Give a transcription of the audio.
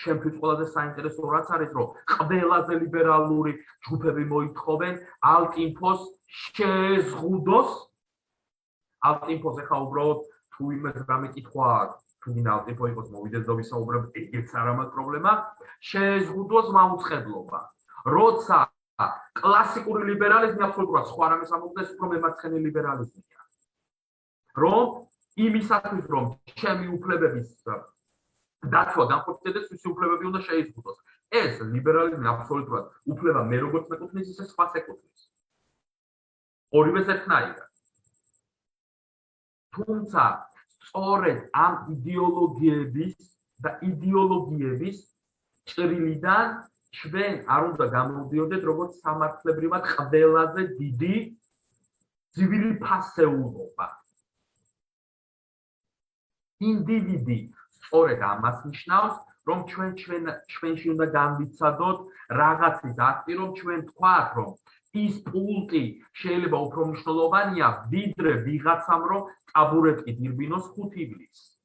ჩემთვის ყველაზე საინტერესო რაც არის, რომ ყველაზე ლიბერალური ჯგუფები მოითხოვენ ალტ-ინფოს შეზღუდოს. ალტ-ინფოს ეხლა უბრალოდ თუ იმას გამეკითხვა, თუ გინდა ალტ-ინფო იყოს მოვიდეს და ვისაუბრებ, ეგეც არ ამათ პრობლემა, შეზღუდოს მაუწყებლობა. როცა კლასიკური ლიბერალიზმი აბსოლუტურად სხვა რამეს ამოხდეს, უფრო მემარცხენე ლიბერალიზმია. რომ იმისათვის, რომ ჩემი უფლებების დაცვა განხორციელდეს, მისი უფლებები უნდა შეიზღუდოს. ეს ლიბერალიზმი აბსოლუტურად უფლება მე როგორც მეკუთვნის, ისე სხვას ეკუთვნის. ორივეს ერთნაირად. თუმცა სწორედ ამ იდეოლოგიების ჭრილიდან ჩვენ არ უნდა გამოვდიოდეთ როგორც სამართლებრივად ყველაზე დიდი ცივილი ფასეულობა. ინდივიდი სწორედ ამას ნიშნავს, რომ ჩვენში უნდა განვიცადოთ რაღაცის აქტი, რომ ჩვენ თქვათ, რომ ის პულტი შეიძლება უფრო მნიშვნელოვანია, ვიდრე ვიღაცამ, რომ ტაბურეტი დირბინოს 5 ივლისს.